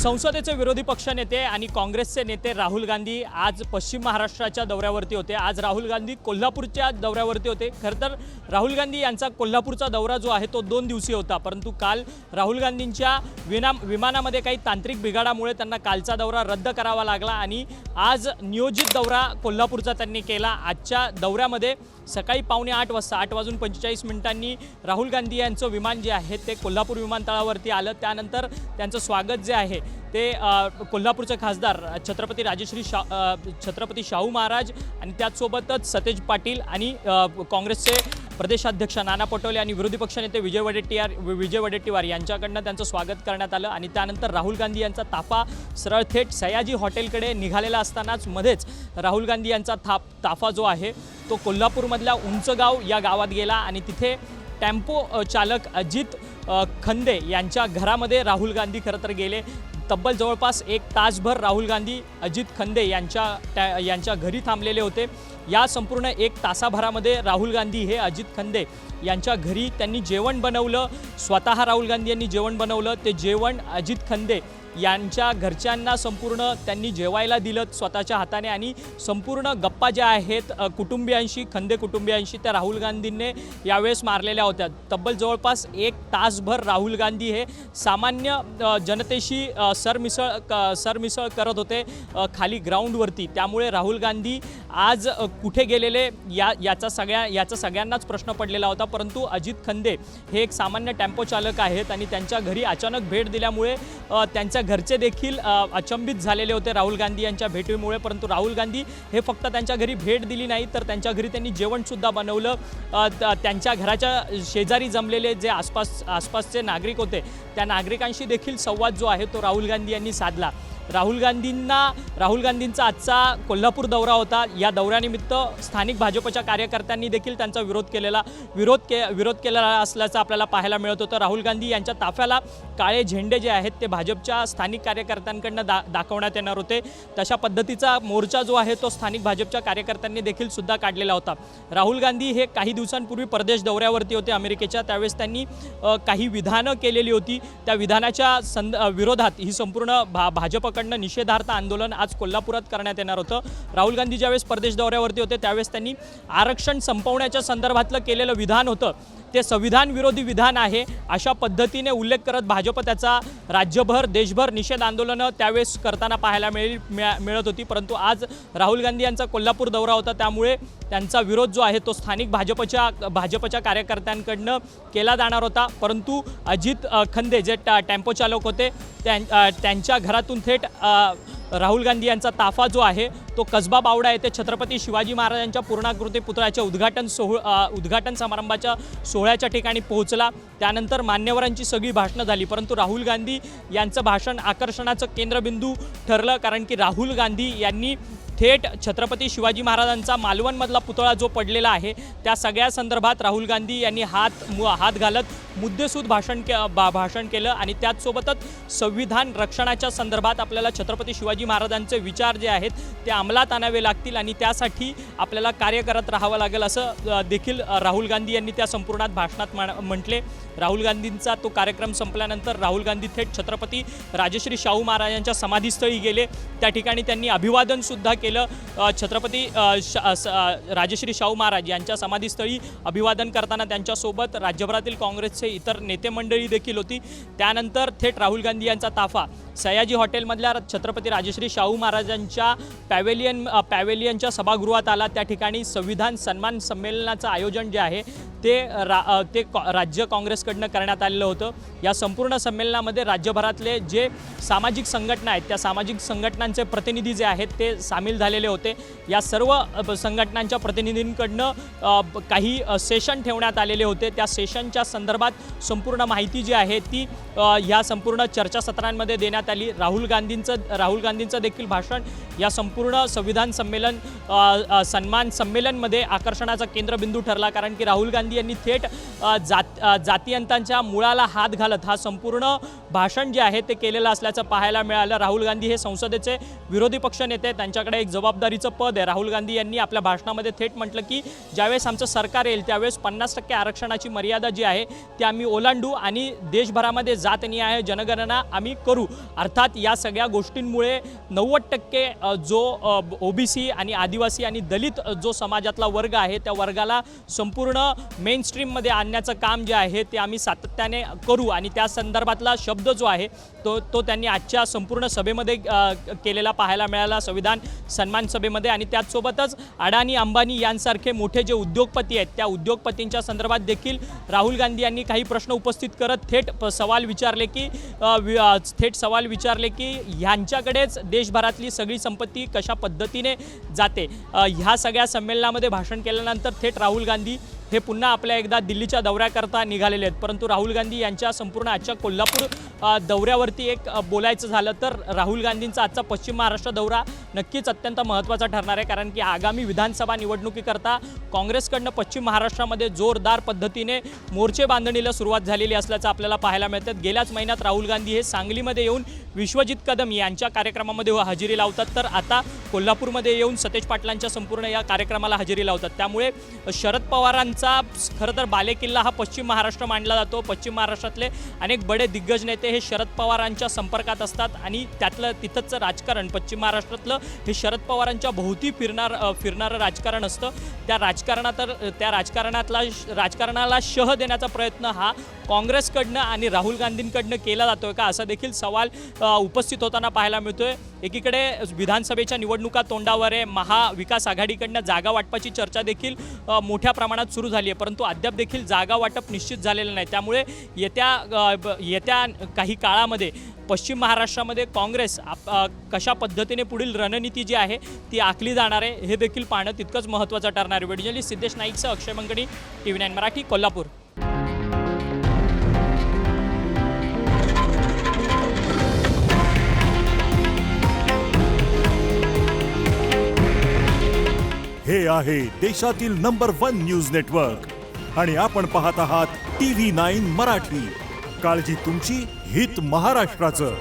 संसदेचे विरोधी पक्षनेते आणि काँग्रेसचे नेते राहुल गांधी आज पश्चिम महाराष्ट्राच्या दौऱ्यावरती होते। आज राहुल गांधी कोल्हापूरच्या दौऱ्यावरती होते। खरं तर राहुल गांधी यांचा कोल्हापूरचा दौरा जो आहे तो 2 दिवसीय होता, परंतु काल राहुल गांधींच्या विमानामध्ये काही तांत्रिक बिघाडामुळे त्यांना कालचा दौरा रद्द करावा लागला आणि आज नियोजित दौरा कोल्हापूरचा त्यांनी केला। आजच्या दौऱ्यामध्ये सकाळी 7:45 वाजता 8:45 राहुल गांधी यांचं विमान जे आहे ते कोल्हापूर विमानतळावरती आलं। त्यानंतर त्यांचं स्वागत जे आहे ते कोल्हापूरचे खासदार छत्रपती शाहू महाराज आणि त्याचसोबतच सतेज पाटील आणि काँग्रेसचे प्रदेशाध्यक्ष नाना पटोले आणि विरोधी पक्षनेते विजय वडेट्टीवार यांच्याकडनं त्यांचं स्वागत करण्यात आलं। आणि त्यानंतर राहुल गांधी यांचा ताफा सरळ थेट सयाजी हॉटेलकडे निघालेला असतानाच मध्येच राहुल गांधी यांचा ताफा जो आहे तो कोल्हापूरमधल्या उंचगाव या गावात गेला आणि तिथे टेम्पो चालक अजित खंदे यांच्या घरामध्ये राहुल गांधी खरं तर गेले। तब्बल जवळपास 1 तासभर राहुल गांधी अजित खंदे यांच्या घरी थांबलेले होते। या संपूर्ण 1 तासाभरामध्ये राहुल गांधी हे अजित खंदे यांच्या घरी त्यांनी जेवण बनवलं। स्वतः राहुल गांधी यांनी जेवण बनवलं। ते जेवण अजित खंदे यांच्या घरच्यांना संपूर्ण त्यांनी जेवायला दिलं स्वतःच्या हाताने आणि संपूर्ण गप्पा ज्या आहेत कुटुंबियांशी, खंदे कुटुंबियांशी, त्या राहुल गांधींनी यावेळेस मारलेल्या होत्या। तब्बल जवळपास 1 तासभर राहुल गांधी हे सामान्य जनतेशी सरमिसळ करत होते खाली ग्राउंडवरती। त्यामुळे राहुल गांधी आज कुठे गेलेले याचा सगळ्यांनाच प्रश्न पडलेला होता। परंतु अजित खंदे हे एक सामान्य टेम्पो चालक आहेत आणि त्यांच्या घरी अचानक भेट दिल्यामुळे त्यांच्या घरचे देखील अचंबित झालेले होते राहुल गांधी यांच्या भेटीमुळे। परंतु राहुल गांधी हे फक्त त्यांच्या घरी भेट दिली नाही तर त्यांच्या घरी त्यांनी जेवणसुद्धा बनवलं। त्यांच्या घराच्या शेजारी जमलेले जे आसपासचे नागरिक होते त्या नागरिकांशी देखील संवाद जो आहे तो राहुल गांधी यांनी साधला। राहुल गांधींचा आजचा कोल्हापूर दौरा होता। या दौऱ्यानिमित्त स्थानिक भाजपच्या कार्यकर्त्यांनी देखील त्यांचा विरोध केलेला असल्याचं आपल्याला पाहायला मिळत होतं। राहुल गांधी यांच्या ताफ्याला काळे झेंडे जे आहेत ते भाजपच्या स्थानिक कार्यकर्त्यांकडून दाखवण्यात येणार होते। तशा पद्धतीचा मोर्चा जो आहे तो स्थानिक भाजपच्या कार्यकर्त्यांनी देखील सुद्धा काढलेला होता। राहुल गांधी हे काही दिवसांपूर्वी परदेश दौऱ्यावरती होते अमेरिकेच्या। त्यावेळेस त्यांनी काही विधानं केलेली होती। त्या विधानाच्या विरोधात ही संपूर्ण भाजपकडनं निषेधार्थ आंदोलन आज कोल्हापुरात करण्यात येणार होतं। राहुल गांधी ज्यावेळेस परदेश दौऱ्यावरती होते त्यावेळेस त्यांनी आरक्षण संपवण्याच्या संदर्भातलं केलेलं विधान होतं ते संविधान विरोधी विधान आहे अशा पद्धतीने उल्लेख करत भाजप त्याचा राज्यभर देशभर निषेध आंदोलनं त्यावेळेस करताना पाहायला मिळत होती। परंतु आज राहुल गांधी यांचा कोल्हापूर दौरा होता त्यामुळे त्यांचा विरोध जो आहे तो स्थानिक भाजपच्या कार्यकर्त्यांकडनं केला जाणार होता। परंतु अजित खंदे जे टेम्पो चालक होते त्यांच्या घरातून थेट राहुल गांधी यांचा ताफा जो आहे तो कसबा बावडा येथे छत्रपती शिवाजी महाराजांच्या पूर्णाकृती पुतळ्याच्या उद्घाटन समारंभाच्या सोहळ्याच्या ठिकाणी पोहोचला। त्यानंतर मान्यवरांची सगळी भाषणं झाली, परंतु राहुल गांधी यांचं भाषण आकर्षणाचं केंद्रबिंदू ठरलं, कारण की राहुल गांधी यांनी थेट छत्रपती शिवाजी महाराजांचा मालवणमधला पुतळा जो पडलेला आहे त्या सगळ्या संदर्भात राहुल गांधी यांनी हात घालत मुद्देसूद भाषण केलं आणि त्याचसोबतच संविधान रक्षणाच्या संदर्भात आपल्याला छत्रपती शिवाजी महाराजांचे विचार जे आहेत ते अंमलात आणावे लागतील आणि त्यासाठी आपल्याला कार्य करत राहावं लागेल असं देखील राहुल गांधी यांनी त्या संपूर्ण भाषणात म्हटले। राहुल गांधींचा तो कार्यक्रम संपल्यानंतर राहुल गांधी थेट छत्रपती राजश्री शाहू महाराजांच्या समाधीस्थळी गेले। त्या ठिकाणी त्यांनी अभिवादनसुद्धा केलं। छत्रपती राजश्री शाहू महाराज यांच्या समाधीस्थळी अभिवादन करताना त्यांच्यासोबत राज्यभरातील काँग्रेसचे इतर नेते मंडळी देखील होती। त्यानंतर थेट राहुल गांधी यांचा ताफा सयाजी हॉटेलमधल्या छत्रपती राजश्री शाहू महाराजांच्या पॅवेलियनच्या सभागृहात आला। त्या ठिकाणी संविधान सन्मान संमेलनाचं आयोजन जे आहे ते राज्य काँग्रेसकडनं करण्यात आलेलं होतं। या संपूर्ण संमेलनामध्ये राज्यभरातले जे सामाजिक संघटना आहेत त्या सामाजिक संघटनांचे प्रतिनिधी जे आहेत ते सामील झालेले होते। या सर्व संघटनांच्या प्रतिनिधींकडनं काही सेशन ठेवण्यात आलेले होते। त्या सेशनच्या संदर्भात संपूर्ण माहिती जी आहे ती या संपूर्ण चर्चासत्रांमध्ये देण्यात आली। राहुल गांधींचं देखील भाषण या संपूर्ण संविधान सन्मान संमेलनमध्ये आकर्षणाचा केंद्रबिंदू ठरला, कारण की राहुल गांधी यांनी थेट जातीयंतांच्या मुळाला हात घालत हा संपूर्ण भाषण जे आहे ते केलेलं असल्याचं पाहायला मिळालं। राहुल गांधी हे संसदेचे विरोधी पक्षनेते, त्यांच्याकडे एक जबाबदारीचं पद आहे. राहुल गांधी यांनी आपल्या भाषणामध्ये थेट म्हटलं की ज्यावेळेस आमचं सरकार येईल त्यावेळेस 50% आरक्षणाची मर्यादा जी आहे ती आम्ही ओलांडू आणि देशभरामध्ये जातनिहाय जनगणना आम्ही करू. अर्थात या सगळ्या गोष्टींमुळे 90% जो ओबीसी आणि आदिवासी आणि दलित जो समाजातला वर्ग आहे त्या वर्गाला संपूर्ण मेन स्ट्रीममध्ये आणण्याचं काम जे आहे ते आम्ही सातत्याने करू आणि त्या संदर्भातला शब्द जो आहे तो त्यांनी आजच्या संपूर्ण सभेमध्ये केलेला पाहायला मिळाला, संविधान सन्मान सभेमध्ये. आणि त्याचसोबतच अडाणी अंबानी यांसारखे मोठे जे उद्योगपती आहेत त्या उद्योगपतींच्या संदर्भात देखील राहुल गांधी यांनी काही प्रश्न उपस्थित करत थेट सवाल विचारले की ह्यांच्याकडेच देशभरातली सगळी संपत्ती कशा पद्धतीने जाते. ह्या सगळ्या संमेलनामध्ये भाषण केल्यानंतर थेट राहुल गांधी हे पुन्हा आपल्या एकदा दिल्लीच्या दौऱ्याकरता निघालेले आहेत. परंतु राहुल गांधी यांच्या संपूर्ण आजच्या कोल्हापूर दौऱ्यावरती एक बोलायचं झालं तर राहुल गांधींचा आजचा पश्चिम महाराष्ट्र दौरा नक्कीच अत्यंत महत्त्वाचा ठरणार आहे. कारण की आगामी विधानसभा निवडणुकीकरता काँग्रेसकडनं पश्चिम महाराष्ट्रामध्ये जोरदार पद्धतीने मोर्चे बांधणीला सुरुवात झालेली असल्याचं आपल्याला पाहायला मिळतं. गेल्याच महिन्यात राहुल गांधी हे सांगलीमध्ये येऊन विश्वजित कदम यांच्या कार्यक्रमामध्ये हजेरी लावतात, तर आता कोल्हापूरमध्ये येऊन सतेज पाटलांच्या संपूर्ण या कार्यक्रमाला हजेरी लावतात. त्यामुळे शरद पवारांचा खरं तर बालेकिल्ला हा पश्चिम महाराष्ट्र मानला जातो. पश्चिम महाराष्ट्रातले अनेक बडे दिग्गज नेते हे शरद पवारांच्या संपर्कात असतात आणि त्यातलं तिथंच राजकारण पश्चिम महाराष्ट्रातलं हे शरद पवारांच्या भोवती फिरणारं राजकारण असतं. त्या राजकारणाला शह देण्याचा प्रयत्न हा काँग्रेसकडनं आणि राहुल गांधींकडनं केला जातोय का असा देखील सवाल उपस्थित होताना पाहायला मिळतोय. एकीकडे विधानसभेच्या निवडणुका तोंडावर आहे, महाविकास आघाडीकडनं जागा वाटपाची चर्चा देखील मोठ्या प्रमाणात सुरू झाली आहे, परंतु अद्याप देखील जागा वाटप निश्चित झालेलं नाही. त्यामुळे येत्या काही काळामध्ये पश्चिम महाराष्ट्रामध्ये काँग्रेस कशा पद्धतीने पुढील रणनीती जी आहे ती आखली जाणार आहे हे देखील पाहणं तितकंच महत्त्वाचं ठरणार आहे. व्हिडिओ जर्नलिस्ट सिद्धेश नाईकसह अक्षय मंगणी, TV9 मराठी, कोल्हापूर. हे आहे देशातील नंबर 1 न्यूज नेटवर्क आणि आपण पाहत आहात TV9 मराठी. काळजी तुमची, हित महाराष्ट्राचं.